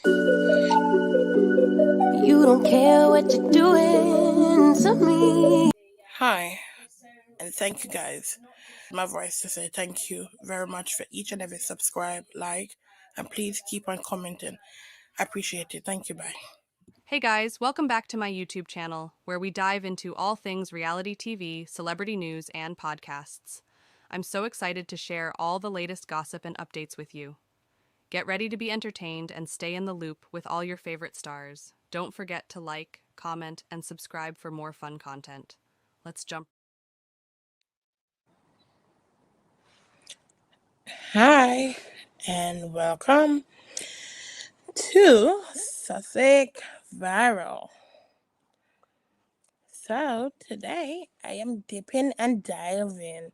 You don't care what you're doing to me. Hi, and thank you guys. My voice to say thank you very much for each and every subscribe, like, and please keep on commenting. I appreciate it. Thank you. Bye. Hey guys, welcome back to my YouTube channel, where we dive into all things reality TV, celebrity news, and podcasts. I'm so excited to share all the latest gossip and updates with you. Get ready to be entertained and stay in the loop with all your favorite stars. Don't forget to like, comment, and subscribe for more fun content. Let's jump. Hi, and welcome to Sussex Viral. So, today I am dipping and diving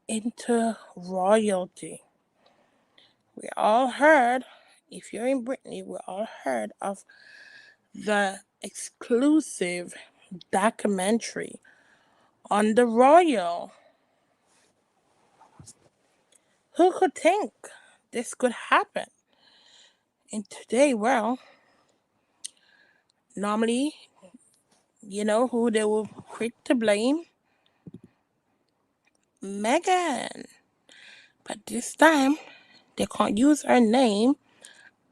into royalty. We all heard, if you're in Brittany, we all heard of the exclusive documentary on the royal. Who could think this could happen? And today, well, normally, you know who they were quick to blame? Meghan. But this time, they can't use her name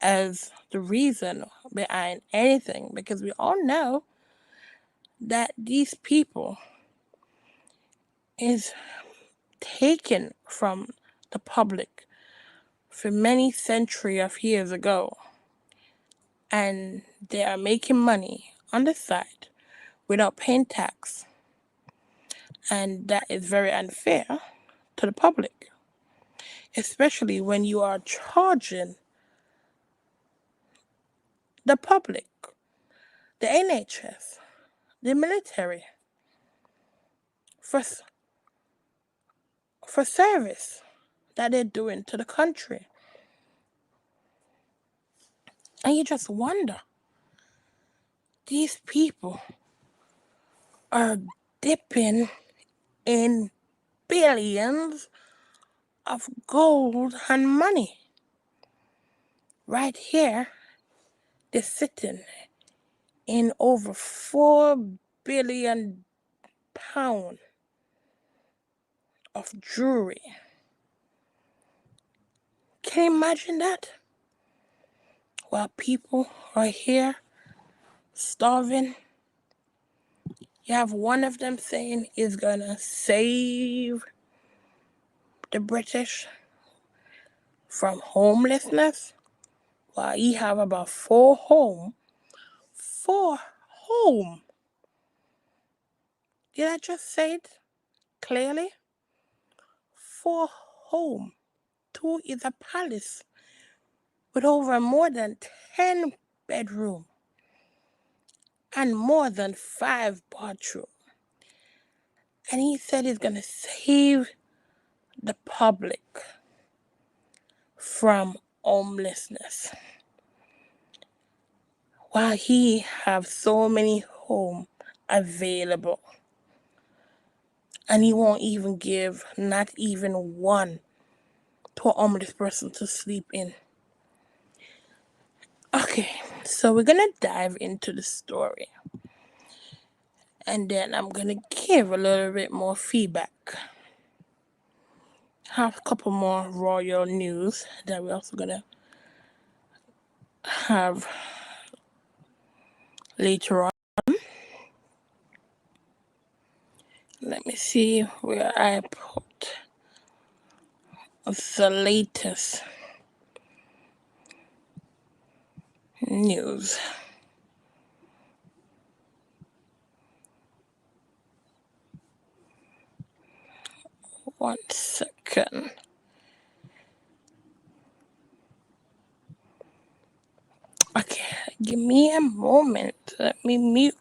as the reason behind anything, because we all know that these people is taken from the public for many centuries of years ago, and they are making money on the side without paying tax, and that is very unfair to the public, especially when you are charging the public, the NHS, the military, for service that they're doing to the country. And you just wonder, these people are dipping in billions of gold and money. Right here, they're sitting in over £4 billion of jewelry. Can you imagine that? While people are here starving, you have one of them saying he's gonna save the British from homelessness, while he have about four home. Did I just say it clearly? 4 home. 2 is a palace with over more than 10 bedroom and more than 5 bathroom. And he said he's gonna save the public from homelessness, while he have so many home available, and he won't even give not even one to a homeless person to sleep in. Okay, so we're gonna dive into the story, and then I'm gonna give a little bit more feedback. Have a couple more royal news that we're also gonna have later on. Let me see where I put the latest news. One second. Okay, give me a moment. Let me mute.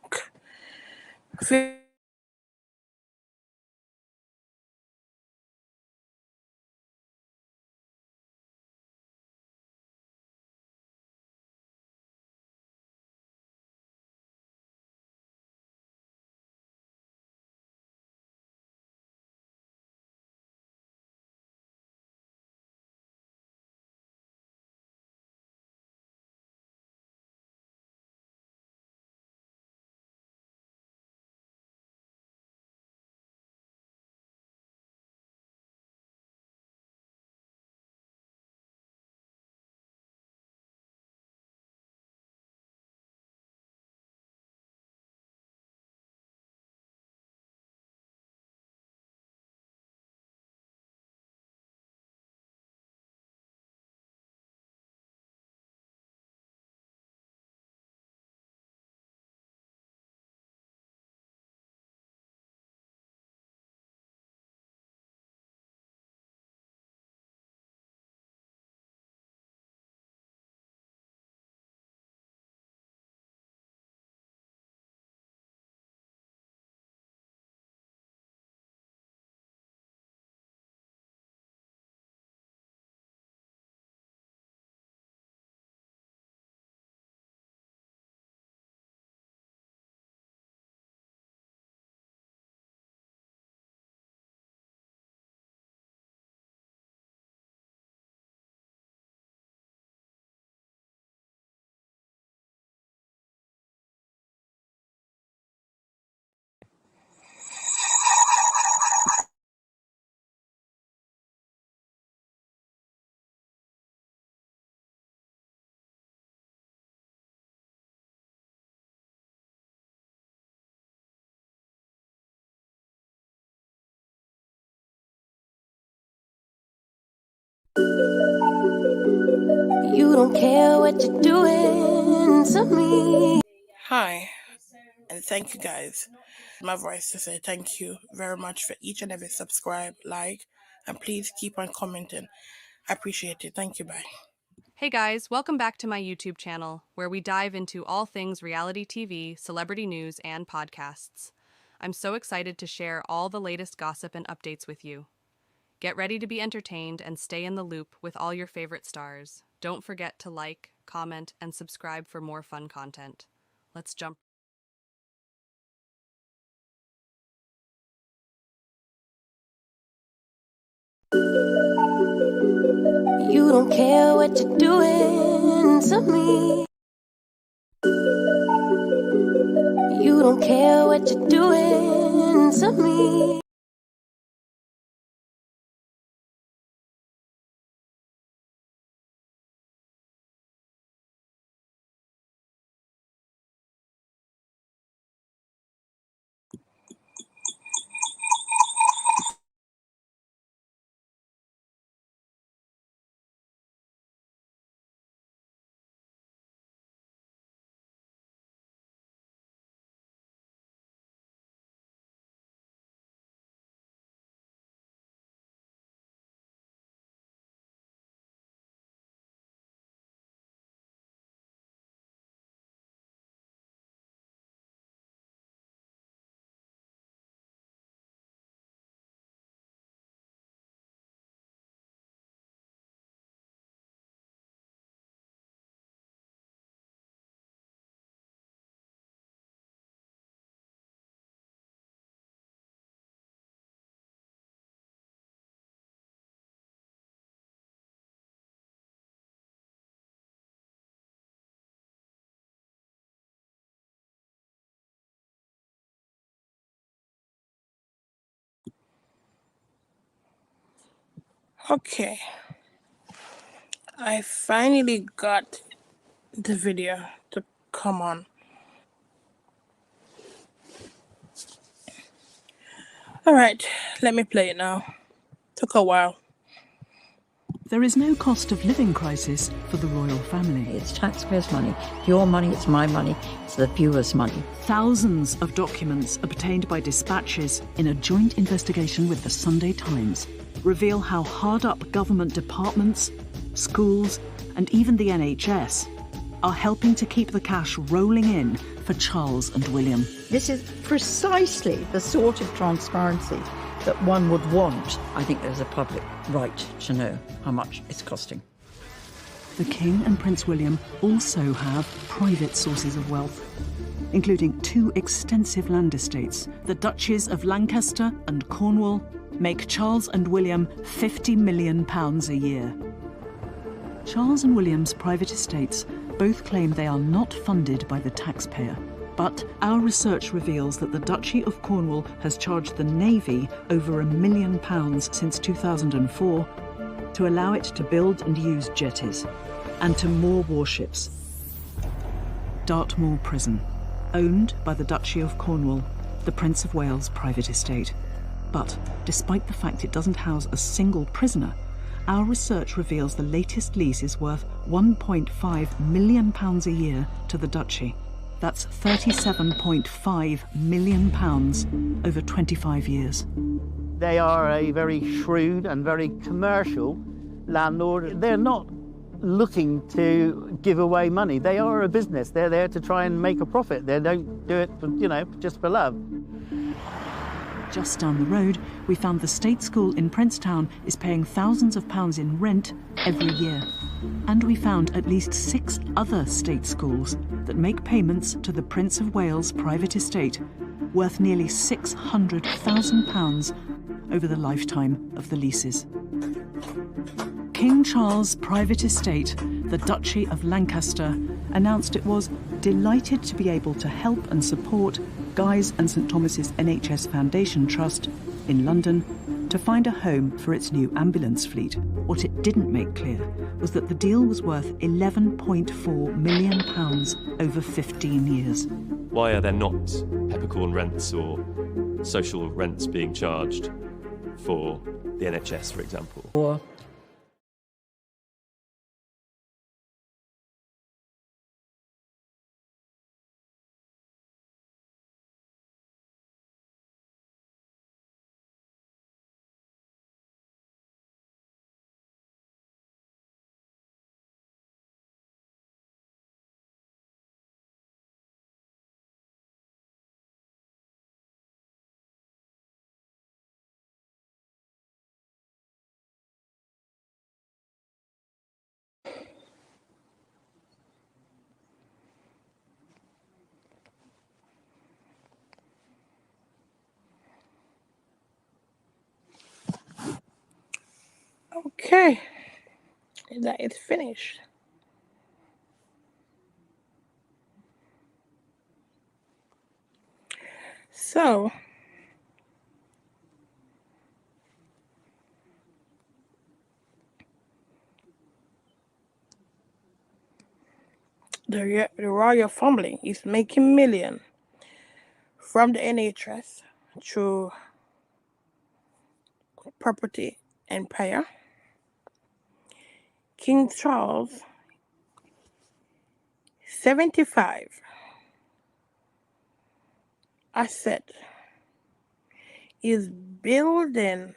You don't care what you're doing to me. Hi, and thank you guys. My voice to say thank you very much for each and every subscribe, like, and please keep on commenting. I appreciate it. Thank you. Bye. Hey guys, welcome back to my YouTube channel, where we dive into all things reality TV, celebrity news, and podcasts. I'm so excited to share all the latest gossip and updates with you. Get ready to be entertained and stay in the loop with all your favorite stars. Don't forget to like, comment, and subscribe for more fun content. Let's jump. You don't care what you're doing to me. You don't care what you're doing to me. Okay, I finally got the video to come on. Alright, let me play it now. Took a while. There is no cost of living crisis for the royal family. It's taxpayers' money. Your money, it's my money, it's the viewers' money. Thousands of documents obtained by dispatches in a joint investigation with the Sunday Times reveal how hard up government departments, schools, and even the NHS are helping to keep the cash rolling in for Charles and William. This is precisely the sort of transparency that one would want. I think there's a public right to know how much it's costing. The King and Prince William also have private sources of wealth, including 2 extensive land estates. The Duchies of Lancaster and Cornwall make Charles and William £50 million a year. Charles and William's private estates both claim they are not funded by the taxpayer. But our research reveals that the Duchy of Cornwall has charged the Navy over £1 million since 2004 to allow it to build and use jetties and to moor warships. Dartmoor Prison, owned by the Duchy of Cornwall, the Prince of Wales' private estate. But despite the fact it doesn't house a single prisoner, our research reveals the latest lease is worth £1.5 million a year to the Duchy. That's £37.5 million over 25 years. They are a very shrewd and very commercial landlord. They're not looking to give away money. They are a business. They're there to try and make a profit. They don't do it for, just for love. Just down the road, we found the state school in Princetown is paying thousands of pounds in rent every year. And we found at least 6 other state schools that make payments to the Prince of Wales' private estate worth nearly £600,000 over the lifetime of the leases. King Charles' private estate, the Duchy of Lancaster, announced it was delighted to be able to help and support Guy's and St Thomas's NHS Foundation Trust in London to find a home for its new ambulance fleet. What it didn't make clear was that the deal was worth £11.4 million over 15 years. Why are there not peppercorn rents or social rents being charged for the NHS, for example? Or Okay, that is finished. So, the royal family is making millions from the NHS through property empire. King Charles, 75, I said, is building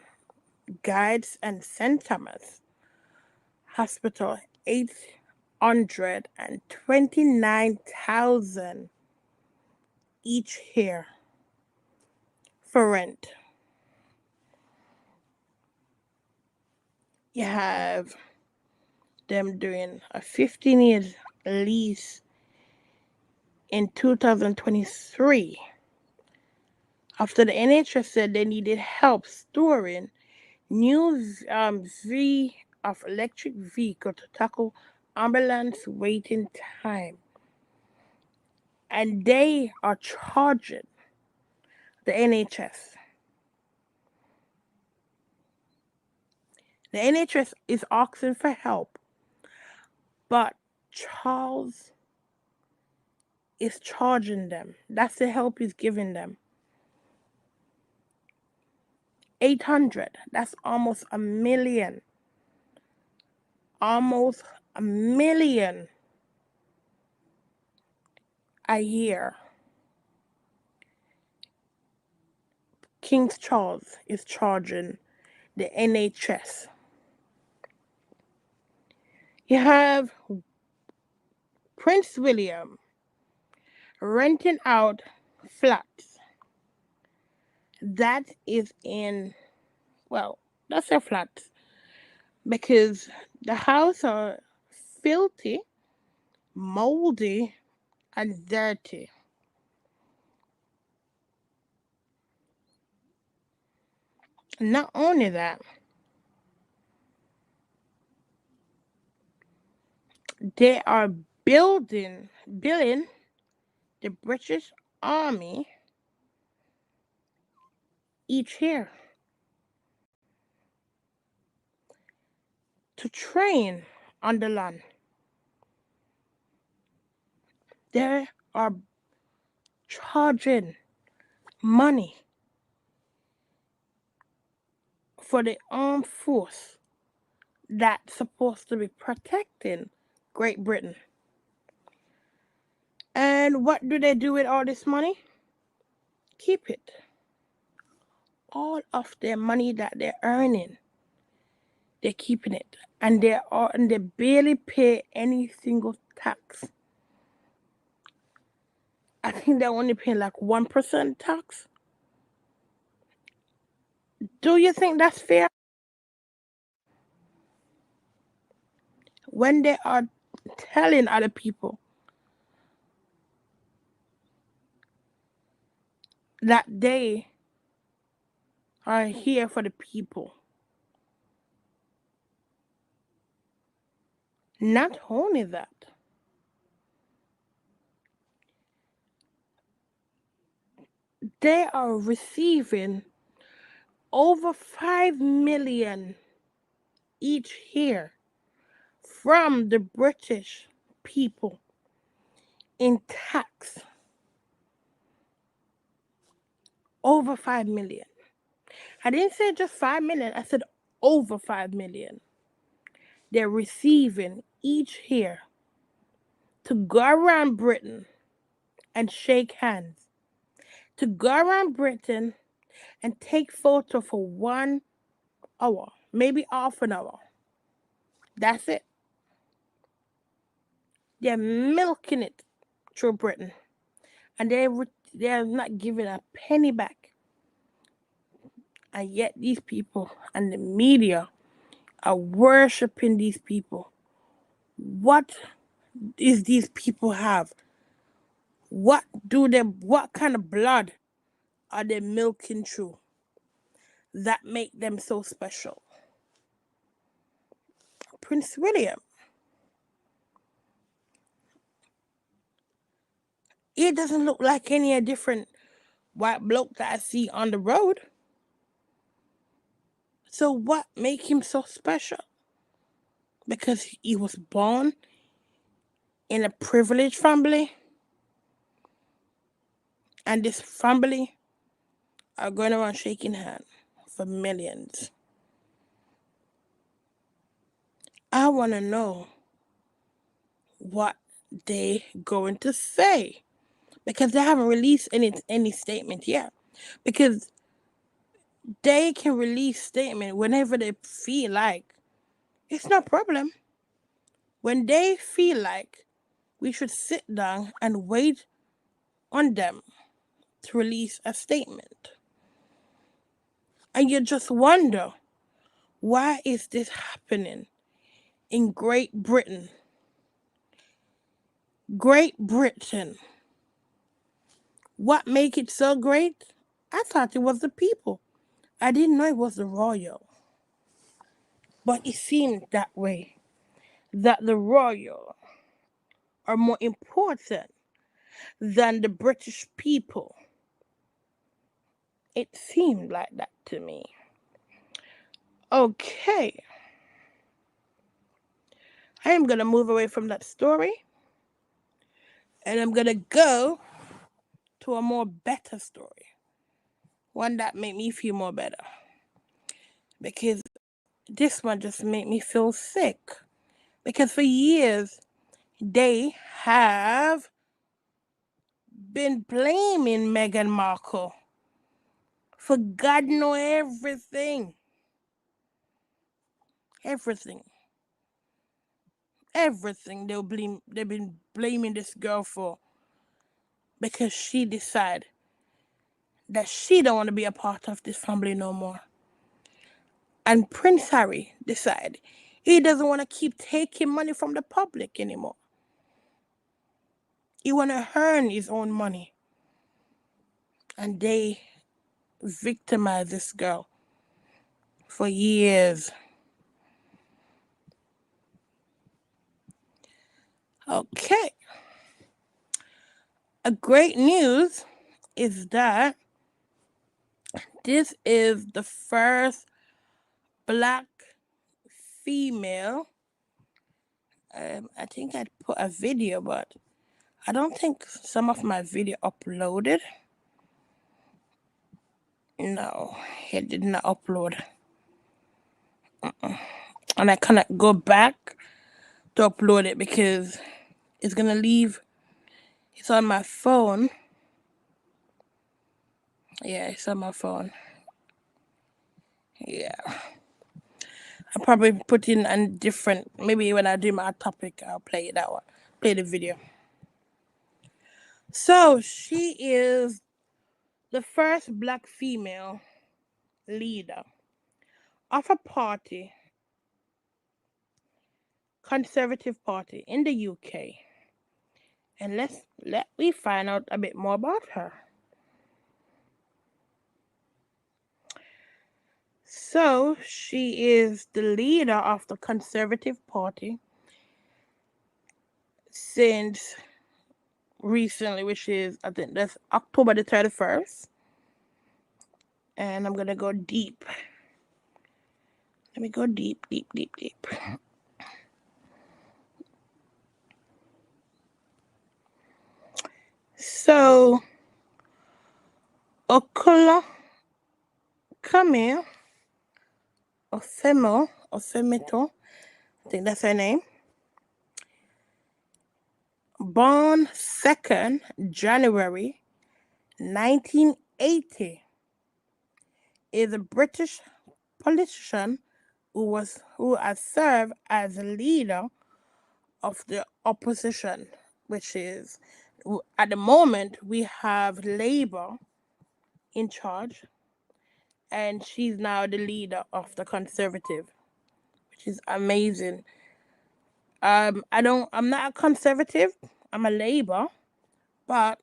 Guides and St. Thomas Hospital 829,000 each year for rent. You have them doing a 15-year lease in 2023 after the NHS said they needed help storing new of electric vehicle to tackle ambulance waiting time. And they are charging the NHS. The NHS is asking for help, but Charles is charging them. That's the help he's giving them. 800, that's almost a million. Almost a million a year. King Charles is charging the NHS. You have Prince William renting out flats. That is in, well, that's a flat because the house are filthy, moldy, and dirty. Not only that, they are billing the British Army each year to train on the land. They are charging money for the armed force that's supposed to be protecting Great Britain. And what do they do with all this money? Keep it. All of their money that they're earning, they're keeping it. And they barely pay any single tax. I think they only pay like 1% tax. Do you think that's fair? When they are telling other people that they are here for the people. Not only that, they are receiving over 5 million each year from the British people in tax. Over 5 million. I didn't say just 5 million, I said over 5 million. They're receiving each year to go around Britain and shake hands, to go around Britain and take photo for 1 hour, maybe half an hour. That's it. They're milking it through Britain, and they're not giving a penny back. And yet these people and the media are worshiping these people. What is these people have? What kind of blood are they milking through that make them so special? Prince William. He doesn't look like any different white bloke that I see on the road. So what make him so special? Because he was born in a privileged family, and this family are going around shaking hands for millions. I want to know what they going to say, because they haven't released any statement yet. Because they can release statement whenever they feel like. It's no problem. When they feel like, we should sit down and wait on them to release a statement. And you just wonder, why is this happening in Great Britain? Great Britain. What make it so great? I thought it was the people. I didn't know it was the royal. But it seemed that way, that the royal are more important than the British people. It seemed like that to me. Okay. I am going to move away from that story, and I'm going to go to a more better story. One that made me feel more better. Because this one just made me feel sick. Because for years, they have been blaming Meghan Markle for God know everything. Everything. Everything they've been blaming this girl for, because she decided that she don't want to be a part of this family no more. And Prince Harry decided he doesn't want to keep taking money from the public anymore. He want to earn his own money. And they victimized this girl for years. Okay. A great news is that this is the first black female. I think I'd put a video, but I don't think some of my video uploaded. No, it did not upload. And I cannot go back to upload it because it's gonna leave. It's on my phone. Yeah, it's on my phone. Yeah. I'll probably put in a different, maybe when I do my topic, I'll play that one. Play the video. So she is the first black female leader of a party, Conservative Party in the UK. And let me find out a bit more about her. So she is the leader of the Conservative Party since recently, which is, I think that's October the 31st. And I'm gonna go deep. Let me go deep. So Okola Camille Ofemito, I think that's her name. Born 2nd January 1980, is a British politician who has served as a leader of the opposition, which is, at the moment, we have Labour in charge, and she's now the leader of the Conservative, which is amazing. I'm not a Conservative, I'm a Labour, but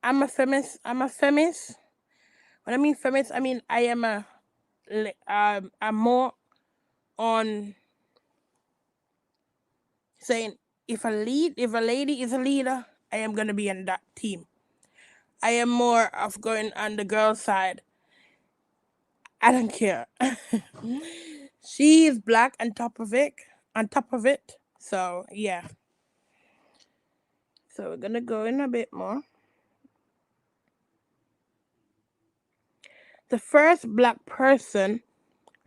I'm a feminist. When I mean feminist, I mean I'm more on saying if a lady is a leader, I am gonna be on that team. I am more of going on the girl side. I don't care. She is black on top of it. So yeah. So we're gonna go in a bit more. The first black person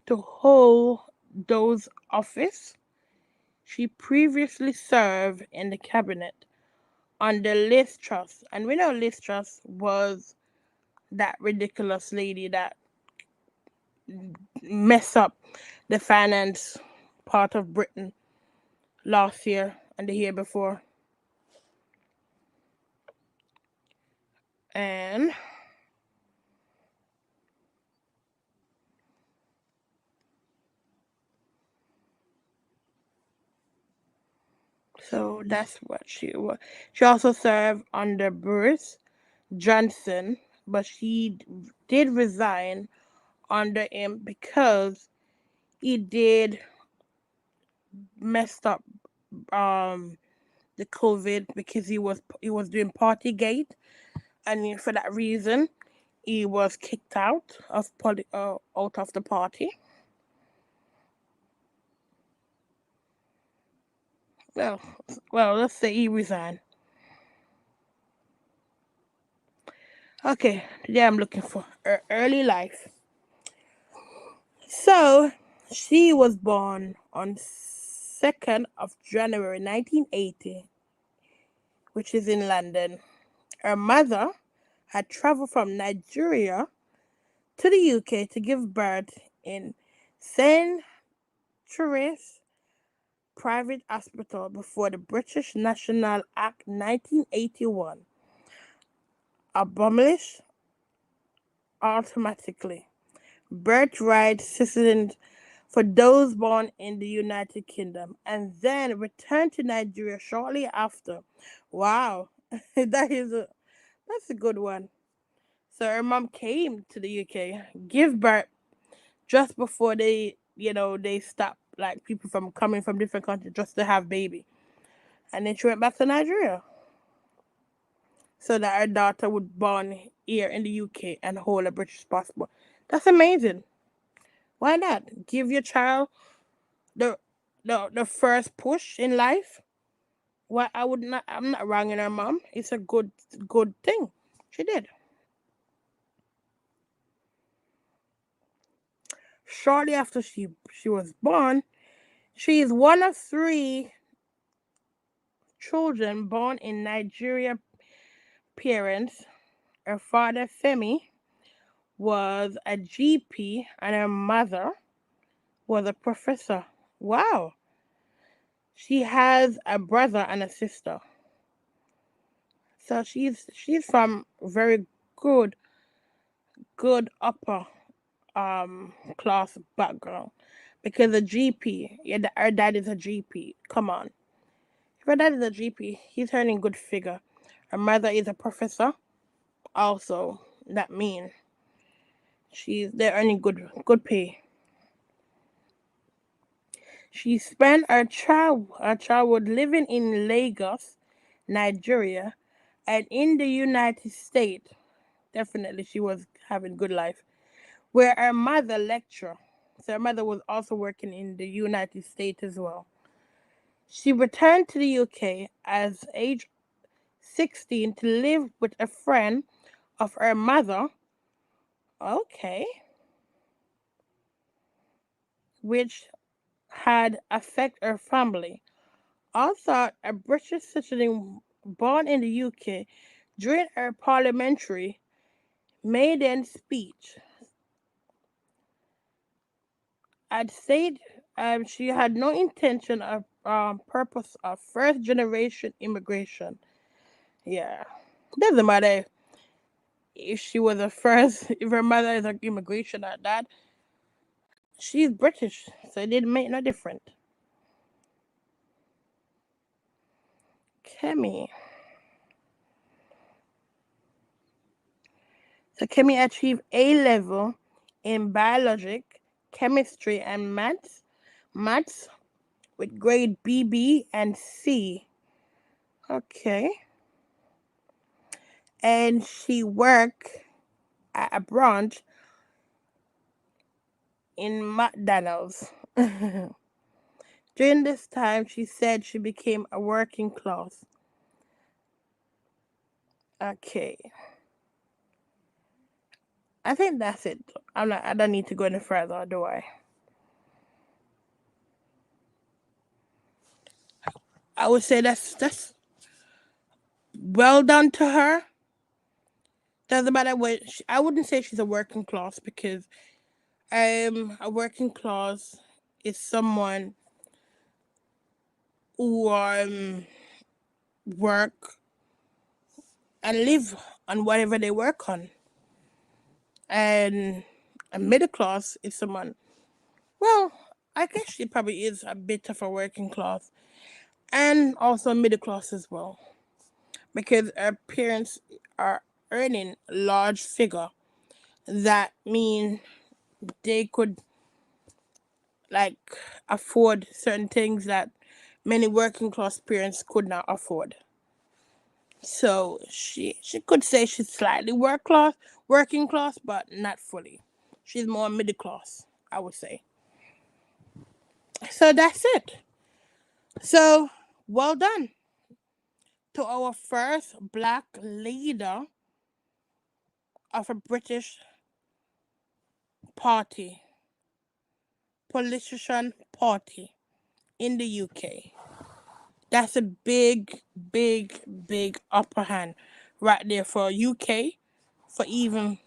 to hold those office, she previously served in the cabinet under Liz Truss. And we know Liz Truss was that ridiculous lady that messed up the finance part of Britain last year and the year before. And so that's what she was. She also served under Boris Johnson, but she did resign under him because he did messed up the COVID because he was doing Partygate, and for that reason he was kicked out of the party. Well, let's say he resigned. Okay, today I'm looking for her early life. So she was born on 2nd of January 1980, which is in London. Her mother had traveled from Nigeria to the UK to give birth in St. Therese Private Hospital before the British National Act 1981 abolished automatically birthright citizens for those born in the United Kingdom and then returned to Nigeria shortly after. Wow, that's a good one. So her mom came to the UK, give birth just before they stopped like people from coming from different countries just to have baby, and then she went back to Nigeria so that her daughter would born here in the UK and hold a British passport. That's amazing. Why not give your child the the first push in life? Why I would not? I'm not wronging her mom. It's a good thing she did. Shortly after she was born, she is one of 3 children born in Nigeria parents. Her father Femi was a GP and her mother was a professor. Wow. She has a brother and a sister. So she's from very good upper class background. Because a GP, yeah, her dad is a GP. Come on. If her dad is a GP, he's earning good figure. Her mother is a professor. Also, that means they're earning good pay. She spent her childhood living in Lagos, Nigeria, and in the United States. Definitely, she was having good life. Where her mother lectured. So her mother was also working in the United States as well. She returned to the UK as age 16 to live with a friend of her mother. Okay. Which had affected her family. Also, a British citizen born in the UK during her parliamentary maiden speech had said she had no intention of purpose of first generation immigration. Yeah, doesn't matter if she was a first, if her mother is an immigration or that. She's British, so it didn't make no difference. Kemi. So Kemi achieved A level in biology, chemistry, and maths maths with grade BB and C. Okay. And she worked at a branch in McDonald's. During this time, she said she became a working class. Okay. I think that's it. I don't need to go any further, do I? I would say that's well done to her. Doesn't matter what I wouldn't say she's a working class because a working class is someone who work and live on whatever they work on. And a middle class is someone, well, I guess she probably is a bit of a working class and also middle class as well because her parents are earning a large figure. That mean they could like afford certain things that many working class parents could not afford. So she could say she's slightly working class, but not fully. She's more middle class, I would say. So that's it. So well done to our first black leader of a British party, politician party in the UK. That's a big, big, big upper hand right there for UK, for even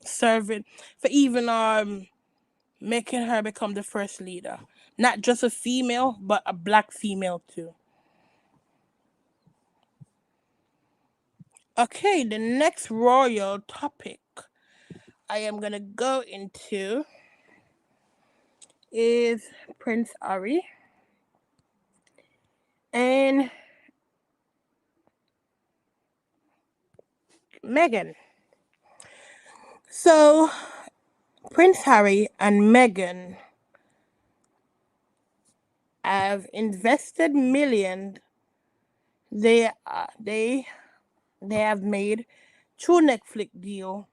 serving, for even making her become the first leader. Not just a female, but a black female too. Okay, the next royal topic I am gonna go into is Prince Harry and Meghan. So Prince Harry and Meghan have invested millions. They have made through Netflix deal.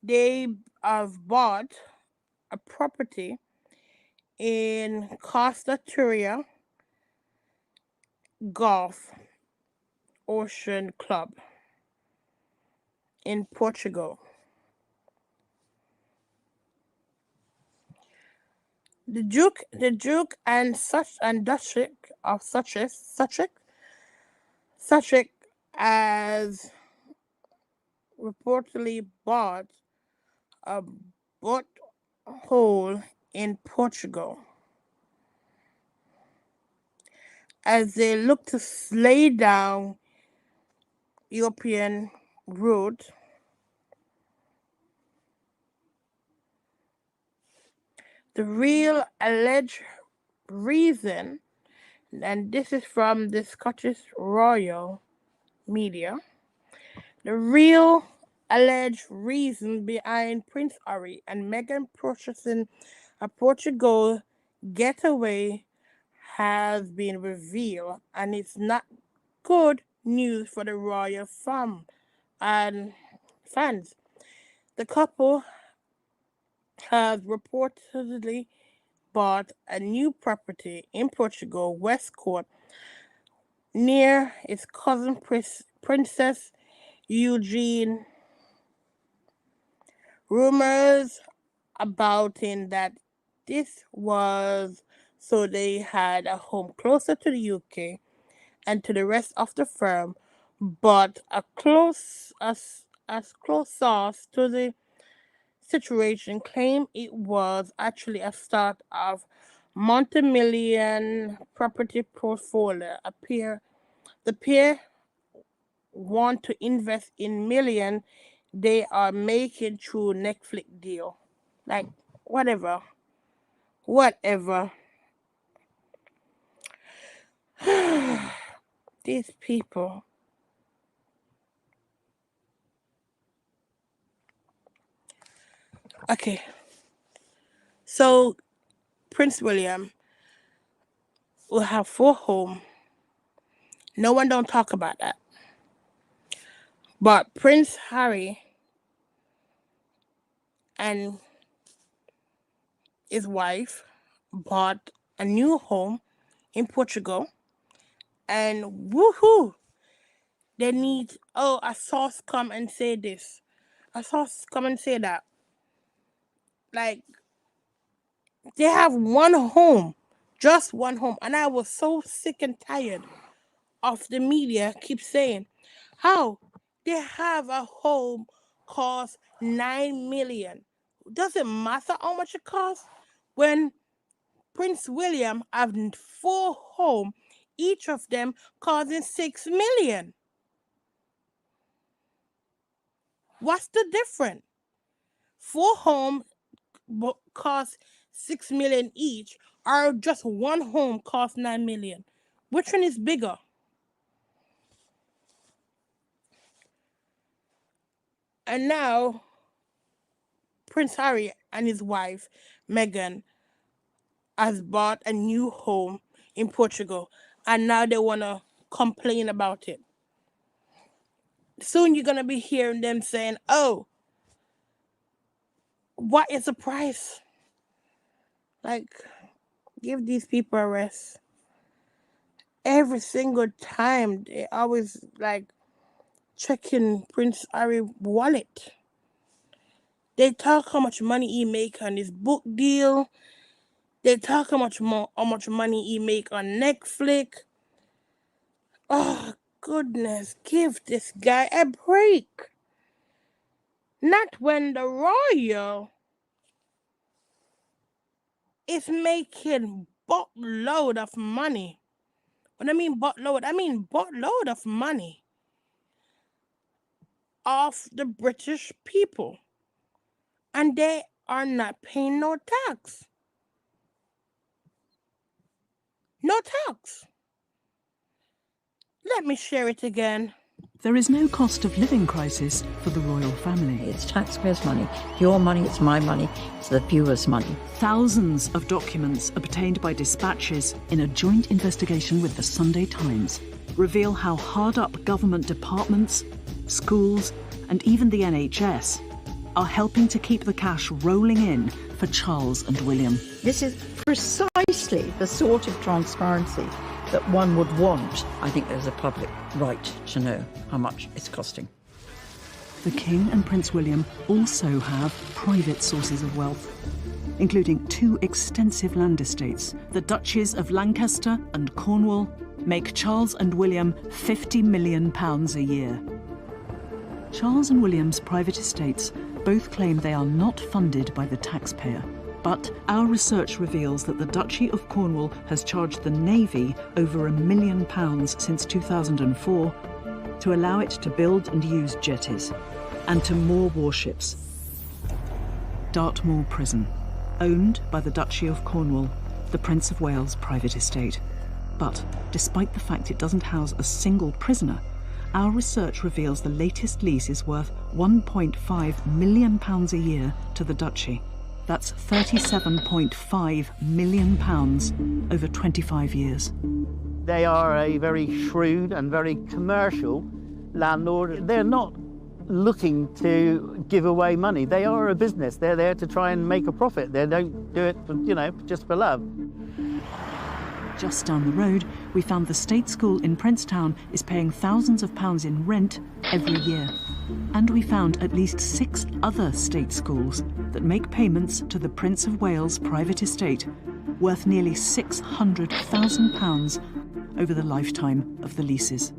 They have bought a property in Costa Turia Golf Ocean Club in Portugal. The Duke and Duchess of Sussex has reportedly bought a boat hole in Portugal as they look to lay down European road. The real alleged reason, and this is from the Scottish Royal Media, the real alleged reason behind Prince Harry and Meghan purchasing a Portugal getaway has been revealed, and it's not good news for the royal fam and fans. The couple has reportedly bought a new property in Portugal, West Court, near its cousin Princess Eugene. Rumors about in that this was so they had a home closer to the UK and to the rest of the firm, but a close as close source to the situation claimed it was actually a start of multi-million property portfolio. The pair want to invest in million they are making through Netflix deal. Like whatever. Whatever. These people. Okay. So Prince William will have 4 homes. No one don't talk about that. But Prince Harry and his wife bought a new home in Portugal, and woohoo, they need, a source come and say this, a source come and say that. Like, they have one home, just one home, and I was so sick and tired of the media keep saying how they have a home cost 9 million. Doesn't matter how much it costs when Prince William have 4 homes, each of them costing 6 million. What's the difference? 4 homes cost 6 million each, or just one home cost 9 million? Which one is bigger? And now Prince Harry and his wife Meghan has bought a new home in Portugal, and now they want to complain about it. Soon you're going to be hearing them saying, oh, what is the price? Like, give these people a rest. Every single time they always like checking Prince Harry's wallet. They talk how much money he make on his book deal. They talk how much money he make on Netflix. Oh goodness, give this guy a break. Not when the royal is making buttload of money. When I mean buttload of money off the British people. And they are not paying no tax. No tax. Let me share it again. There is no cost of living crisis for the royal family. It's taxpayers' money. Your money, it's my money, it's the viewers' money. Thousands of documents obtained by dispatches in a joint investigation with the Sunday Times reveal how hard up government departments, schools, and even the NHS are helping to keep the cash rolling in for Charles and William. This is precisely the sort of transparency that one would want. I think there's a public right to know how much it's costing. The King and Prince William also have private sources of wealth, including 2 extensive land estates. The Duchies of Lancaster and Cornwall make Charles and William £50 million a year. Charles and William's private estates both claim they are not funded by the taxpayer. But our research reveals that the Duchy of Cornwall has charged the Navy over £1 million since 2004 to allow it to build and use jetties and to moor warships. Dartmoor Prison, owned by the Duchy of Cornwall, the Prince of Wales' private estate. But despite the fact it doesn't house a single prisoner, our research reveals the latest lease is worth £1.5 million a year to the Duchy. That's £37.5 million over 25 years. They are a very shrewd and very commercial landlord. They're not looking to give away money. They are a business. They're there to try and make a profit. They don't do it for, just for love. Just down the road, we found the state school in Princetown is paying thousands of pounds in rent every year. And we found at least 6 other state schools that make payments to the Prince of Wales' private estate worth nearly £600,000 over the lifetime of the leases.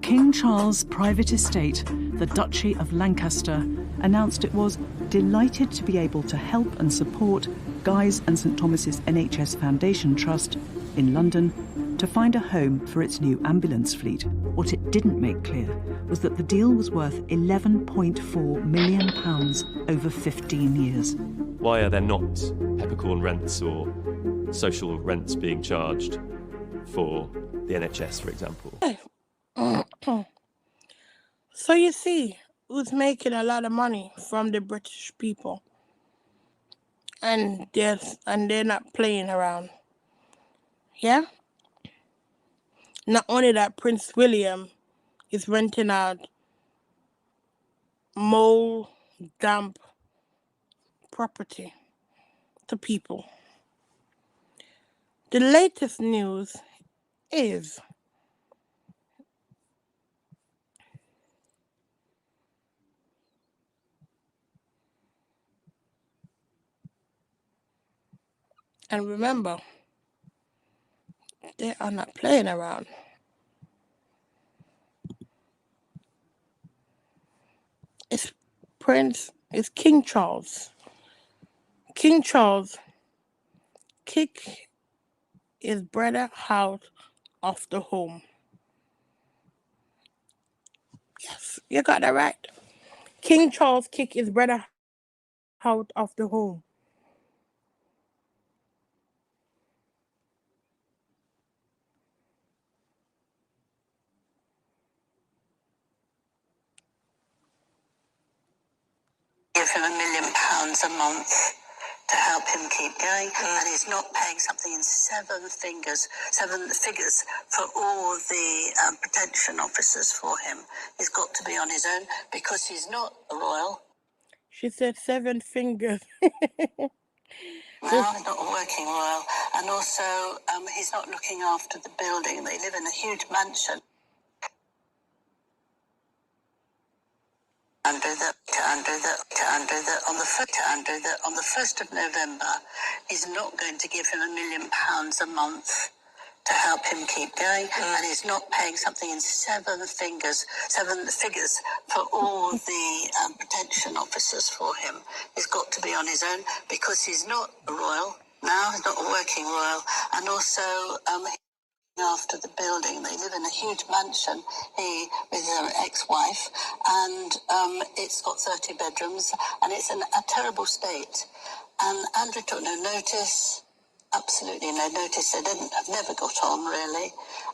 King Charles' private estate, the Duchy of Lancaster, announced it was delighted to be able to help and support Guy's and St Thomas's NHS Foundation Trust in London to find a home for its new ambulance fleet. What it didn't make clear was that the deal was worth £11.4 million over 15 years. Why are there not peppercorn rents or social rents being charged for the NHS, for example? So you see who's making a lot of money from the British people. and they're not playing around. Yeah? Not only that, Prince William is renting out mold damp property to people. The latest news is and remember, they are not playing around. It's King Charles. King Charles kicked his brother out of the home. Yes, you got that right. King Charles kicked his brother out of the home. Give him £1 million a month to help him keep going, and he's not paying something in seven figures for all the protection officers for him. He's got to be on his own because he's not a royal. She said 7 fingers. Now he's not a working royal, and also he's not looking after the building. They live in a huge mansion. Andrew, on the 1st of November, he's not going to give him £1 million a month to help him keep going, and he's not paying something in seven figures for all the protection officers for him. He's got to be on his own because he's not a royal. Now he's not a working royal, and also after the building. They live in a huge mansion, he with his ex-wife, and it's got 30 bedrooms, and it's in a terrible state. And Andrew took no notice, absolutely no notice. They have never got on, really,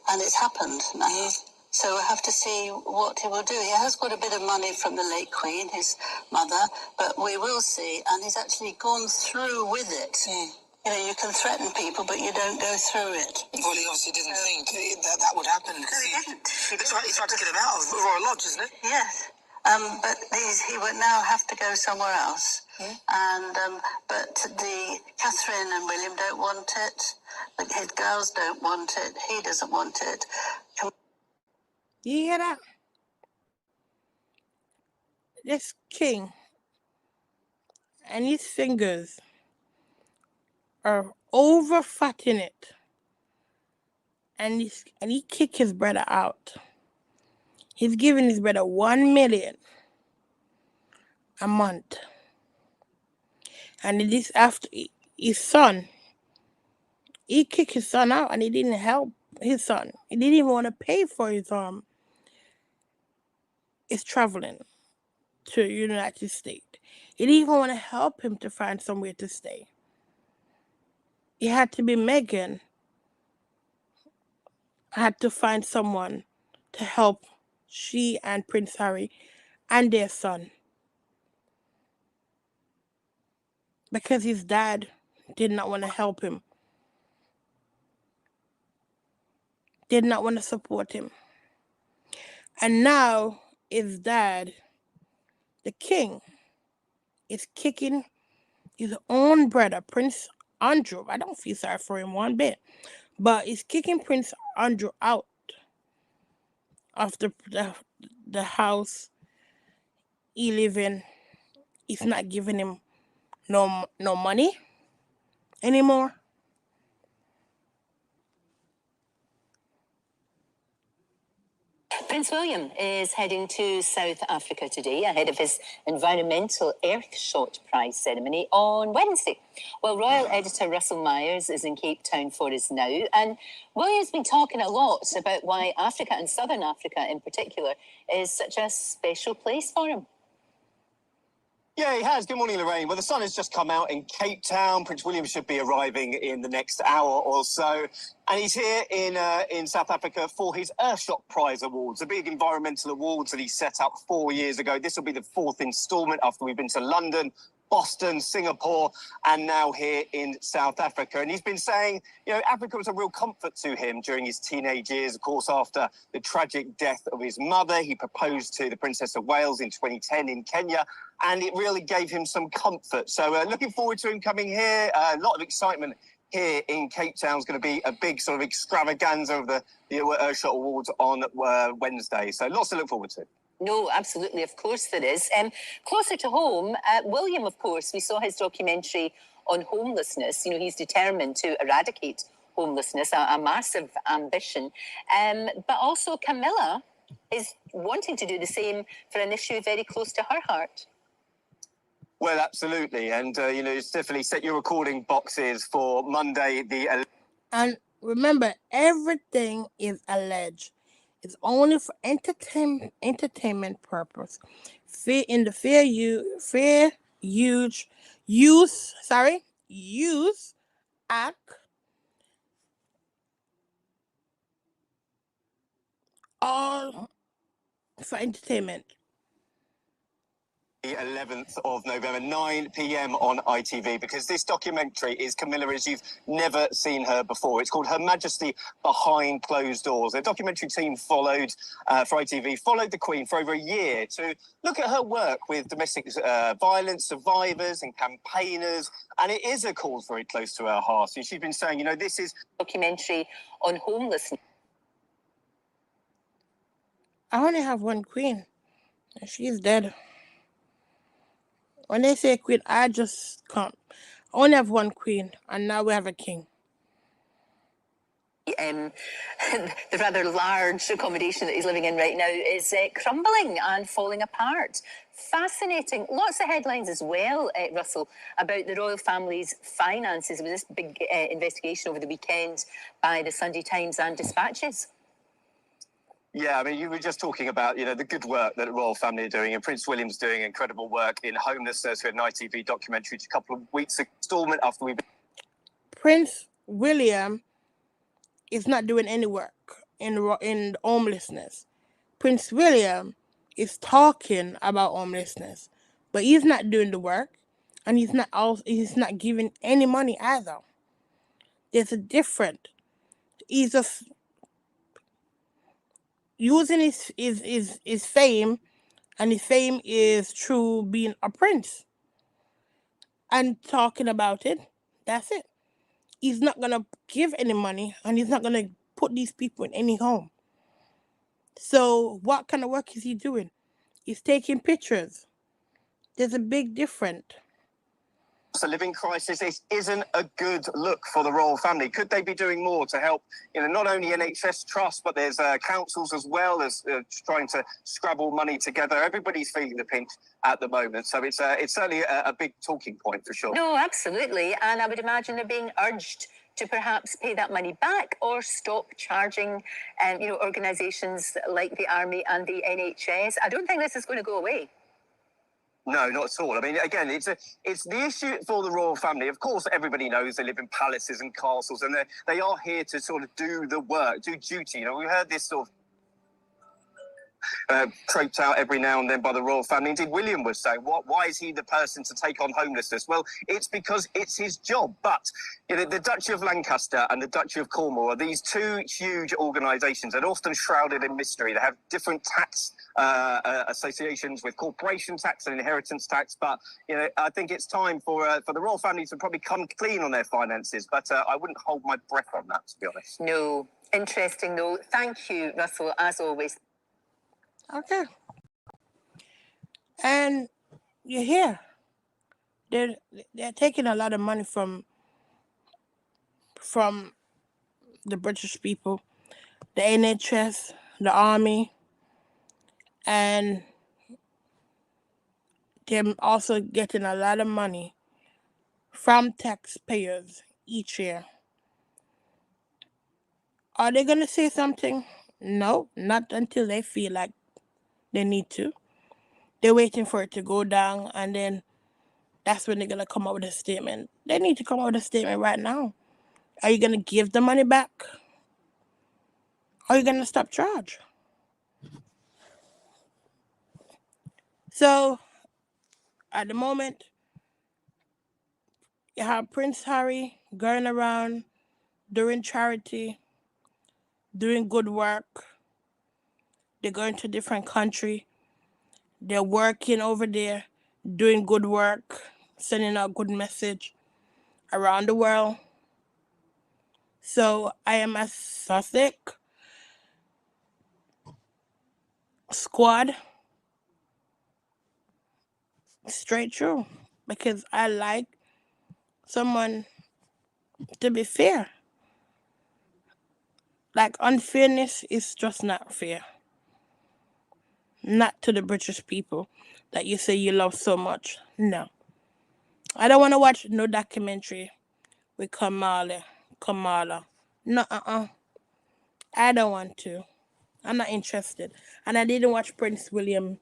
and it's happened now. So we'll have to see what he will do. He has got a bit of money from the late Queen, his mother, but we will see, and he's actually gone through with it. You know, you can threaten people, but you don't go through it. Well, he obviously didn't think that would happen. No, he didn't. He tried to get him out of Royal Lodge, isn't it? Yes. But he would now have to go somewhere else. And but Catherine and William don't want it. His girls don't want it. He doesn't want it. You hear that? This king and his fingers are over fatting it, and he kicked his brother out. He's giving his brother $1 million a month, and it is after his son. He kicked his son out, and he didn't help his son. He didn't even want to pay for his traveling to the United States. He didn't even want to help him to find somewhere to stay. It had to be Meghan. I had to find someone to help she and Prince Harry and their son, because his dad did not want to help him, did not want to support him. And now his dad, the king, is kicking his own brother, Prince Andrew. I don't feel sorry for him one bit, but he's kicking Prince Andrew out of the house he live in. He's not giving him no money anymore. Prince William is heading to South Africa today ahead of his Environmental Earthshot Prize ceremony on Wednesday. Well, Royal Editor Russell Myers is in Cape Town for us now, and William's been talking a lot about why Africa, and Southern Africa in particular, is such a special place for him. Yeah, he has. Good morning, Lorraine. Well, the sun has just come out in Cape Town. Prince William should be arriving in the next hour or so. And he's here in South Africa for his Earthshot Prize Awards, the big environmental awards that he set up 4 years ago. This will be the 4th instalment after we've been to London, Boston, Singapore, and now here in South Africa. And he's been saying, Africa was a real comfort to him during his teenage years. Of course, after the tragic death of his mother, he proposed to the Princess of Wales in 2010 in Kenya, and it really gave him some comfort. So looking forward to him coming here. A lot of excitement here in Cape Town. Is going to be a big sort of extravaganza of the Earthshot Awards on Wednesday. So lots to look forward to. No, absolutely. Of course there is. Closer to home, William, of course, we saw his documentary on homelessness. He's determined to eradicate homelessness, a massive ambition. But also Camilla is wanting to do the same for an issue very close to her heart. Well, absolutely. And, it's definitely set your recording boxes for Monday the... And remember, everything is alleged. It's only for entertainment purpose. In the fair use act, all for entertainment. The 11th of November, 9 p.m. on ITV, because this documentary is Camilla as you've never seen her before. It's called Her Majesty Behind Closed Doors. The documentary team for ITV followed the Queen for over a year to look at her work with domestic violence survivors and campaigners, and it is a cause very close to her heart. And she's been saying, this is a documentary on homelessness. I only have one queen, and she's dead. When they say queen, I just can't. I only have one queen, and now we have a king. The rather large accommodation that he's living in right now is crumbling and falling apart. Fascinating. Lots of headlines as well, Russell, about the royal family's finances with this big investigation over the weekend by the Sunday Times and Dispatches. Yeah, I mean, you were just talking about, the good work that the royal family are doing, and Prince William's doing incredible work in homelessness. We had an ITV documentary a couple of weeks installment after we... Prince William is not doing any work in homelessness. Prince William is talking about homelessness, but he's not doing the work, and he's not giving any money either. There's a difference. He's just using his fame, and his fame is through being a prince and talking about it. That's it. He's not gonna give any money, and he's not gonna put these people in any home. So what kind of work is he doing? He's taking pictures. There's a big difference. A living crisis. This isn't a good look for the royal family. Could they be doing more to help, not only NHS Trust, but there's councils as well as trying to scrabble money together. Everybody's feeling the pinch at the moment. So it's certainly a big talking point for sure. No, absolutely. And I would imagine they're being urged to perhaps pay that money back or stop charging, organisations like the Army and the NHS. I don't think this is going to go away. No, not at all. I mean, again, it's the issue for the royal family. Of course, everybody knows they live in palaces and castles, and they are here to sort of do the work, do duty. We heard this sort of troped out every now and then by the royal family. Indeed, William was saying, why is he the person to take on homelessness? Well, it's because it's his job. But the Duchy of Lancaster and the Duchy of Cornwall are these two huge organisations that are often shrouded in mystery. They have different tax associations with corporation tax and inheritance tax. But I think it's time for the royal family to probably come clean on their finances. But I wouldn't hold my breath on that, to be honest. No. Interesting, though. Thank you, Russell, as always. Okay. And you hear they're taking a lot of money from the British people, the NHS, the Army, and they're also getting a lot of money from taxpayers each year. Are they going to say something? No, not until they feel like they need to. They're waiting for it to go down, and then that's when they're going to come up with a statement. They need to come up with a statement right now. Are you going to give the money back? Are you going to stop charge? So, at the moment, You have Prince Harry going around doing charity, doing good work. They're going to different country. They're working over there, doing good work, sending out good message around the world. So I am a Sussex squad. Straight through. Because I like someone to be fair. Like, unfairness is just not fair. Not to the British people that you say you love so much. No. I don't want to watch no documentary with Kamala. No, I don't want to. I'm not interested. And I didn't watch Prince William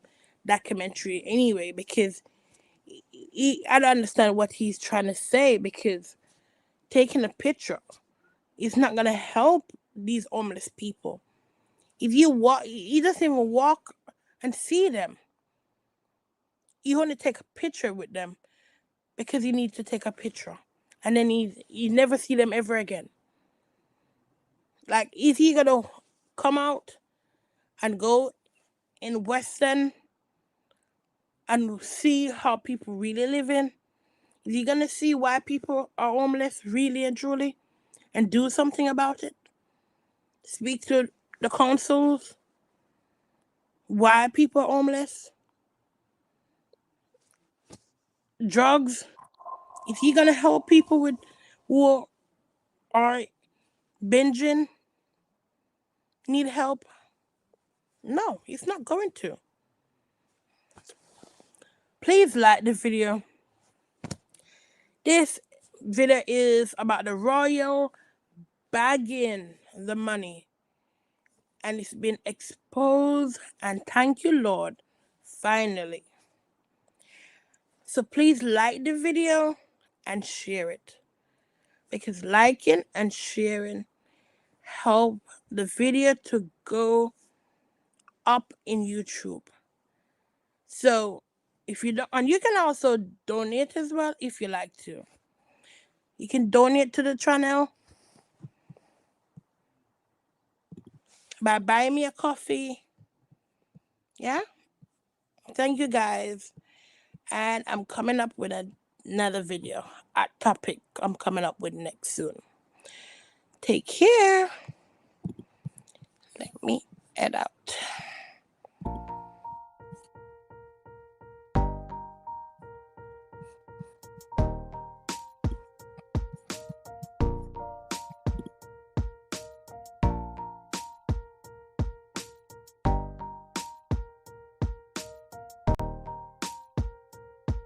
documentary anyway because I don't understand what he's trying to say, because taking a picture is not going to help these homeless people. If you walk, he doesn't even walk and see them. You only take a picture with them because you need to take a picture. And then you never see them ever again. Like, is he going to come out and go in Western and see how people really living? Is he going to see why people are homeless really and truly and do something about it? Speak to the councils why people are homeless? Drugs? Is he going to help people with who are binging, need help? No, he's not going to. Please like the video. This video is about the royal bagging the money, and it's been exposed, and thank you, Lord, finally. So please like the video and share it, because liking and sharing help the video to go up in YouTube. So if you don't, and you can also donate as well if you like to. You can donate to the channel by buying me a coffee. Yeah. Thank you guys. And I'm coming up with another video, a topic I'm coming up with next soon. Take care. Let me head out.